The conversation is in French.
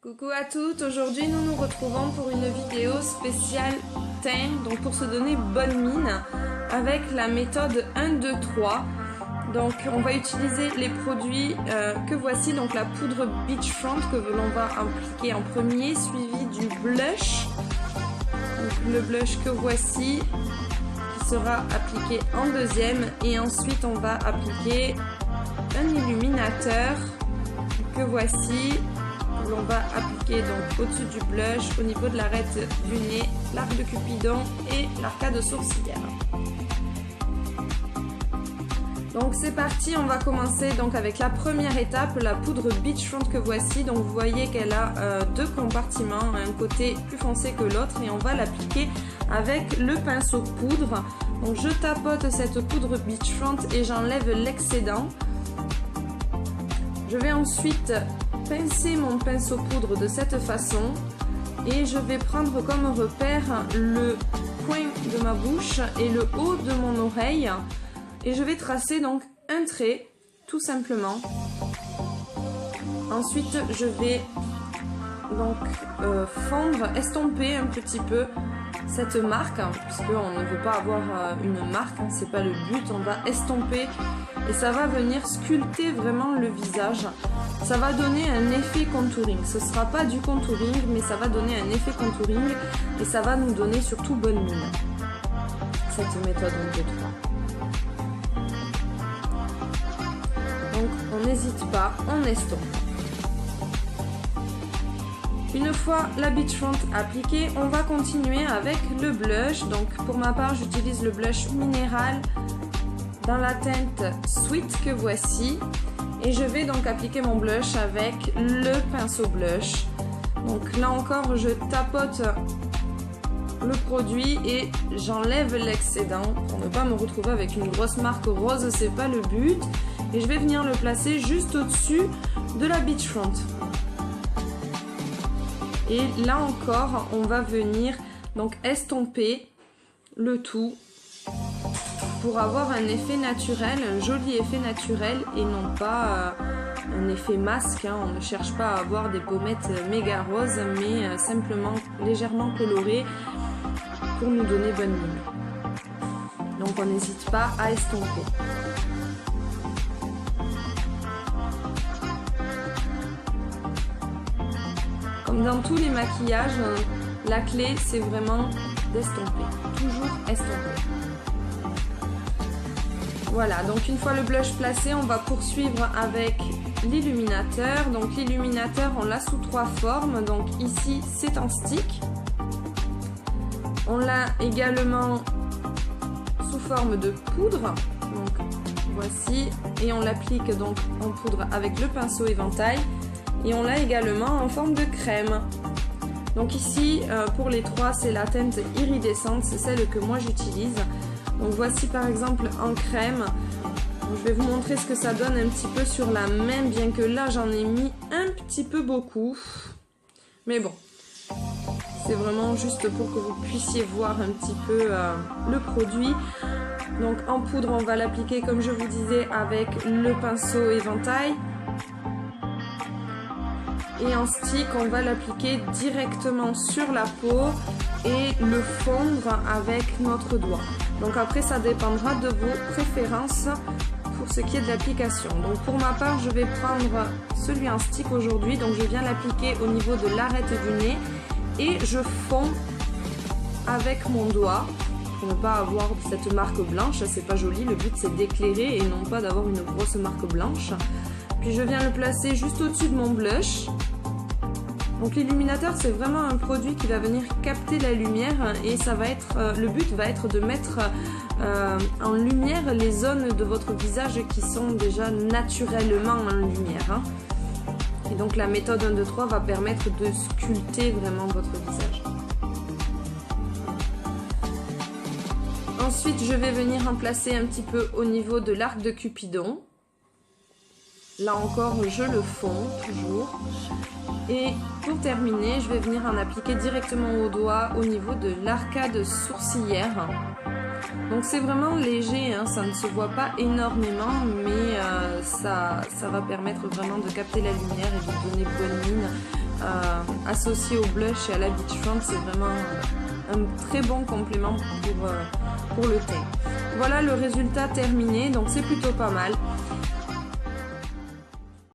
Coucou à toutes, aujourd'hui nous nous retrouvons pour une vidéo spéciale teint, donc pour se donner bonne mine avec la méthode 1, 2, 3. Donc on va utiliser les produits que voici, donc la poudre Beachfront que l'on va appliquer en premier, suivi du blush. Donc, le blush que voici qui sera appliqué en deuxième, et ensuite on va appliquer un illuminateur que voici. On va appliquer donc au-dessus du blush, au niveau de l'arête du nez, l'arc de Cupidon et l'arcade sourcilière. Donc c'est parti, on va commencer donc avec la première étape, la poudre Beachfront que voici. Donc vous voyez qu'elle a deux compartiments, un côté plus foncé que l'autre, et on va l'appliquer avec le pinceau poudre. Donc je tapote cette poudre Beachfront et j'enlève l'excédent. Je vais ensuite pincer mon pinceau poudre de cette façon et je vais prendre comme repère le coin de ma bouche et le haut de mon oreille, et je vais tracer donc un trait tout simplement. Ensuite je vais donc fondre, estomper un petit peu cette marque, puisqu'on ne veut pas avoir une marque, c'est pas le but. On va estomper et ça va venir sculpter vraiment le visage. Ça va donner un effet contouring. Ce sera pas du contouring, mais ça va donner un effet contouring et ça va nous donner surtout bonne mine. Cette méthode 1, 2, 3. Donc on n'hésite pas, on estompe. Une fois la Beachfront appliquée, on va continuer avec le blush. Donc pour ma part, j'utilise le blush minéral dans la teinte Sweet que voici. Et je vais donc appliquer mon blush avec le pinceau blush. Donc là encore, je tapote le produit et j'enlève l'excédent pour ne pas me retrouver avec une grosse marque rose, c'est pas le but. Et je vais venir le placer juste au-dessus de la Beachfront. Et là encore, on va venir donc estomper le tout pour avoir un effet naturel, un joli effet naturel, et non pas un effet masque. On ne cherche pas à avoir des pommettes méga roses, mais simplement légèrement colorées pour nous donner bonne mine. Donc on n'hésite pas à estomper. Comme dans tous les maquillages, la clé c'est vraiment d'estomper, toujours estomper. Voilà, donc une fois le blush placé, on va poursuivre avec l'illuminateur. Donc l'illuminateur, on l'a sous trois formes. Donc ici c'est en stick, on l'a également sous forme de poudre, donc voici, et on l'applique donc en poudre avec le pinceau éventail. Et on l'a également en forme de crème. Donc ici, pour les trois, c'est la teinte iridescente, c'est celle que moi j'utilise. Donc voici par exemple en crème. Donc, je vais vous montrer ce que ça donne un petit peu sur la main, bien que là j'en ai mis un petit peu beaucoup. Mais bon, c'est vraiment juste pour que vous puissiez voir un petit peu le produit. Donc en poudre, on va l'appliquer comme je vous disais avec le pinceau éventail. Et en stick, on va l'appliquer directement sur la peau et le fondre avec notre doigt. Donc après, ça dépendra de vos préférences pour ce qui est de l'application. Donc pour ma part, je vais prendre celui en stick aujourd'hui. Donc je viens l'appliquer au niveau de l'arête du nez et je fonds avec mon doigt pour ne pas avoir cette marque blanche. C'est pas joli, le but c'est d'éclairer et non pas d'avoir une grosse marque blanche. Puis je viens le placer juste au-dessus de mon blush. Donc l'illuminateur, c'est vraiment un produit qui va venir capter la lumière, et ça va être, le but va être de mettre en lumière les zones de votre visage qui sont déjà naturellement en lumière. Et donc la méthode 1, 2, 3 va permettre de sculpter vraiment votre visage. Ensuite, je vais venir en placer un petit peu au niveau de l'arc de Cupidon. Là encore, je le fonds toujours. Et pour terminer, je vais venir en appliquer directement au doigt au niveau de l'arcade sourcilière. Donc c'est vraiment léger, ça ne se voit pas énormément, mais ça va permettre vraiment de capter la lumière et de donner bonne mine associé au blush et à la beachfront, c'est vraiment un très bon complément pour le teint. Voilà le résultat terminé, donc c'est plutôt pas mal.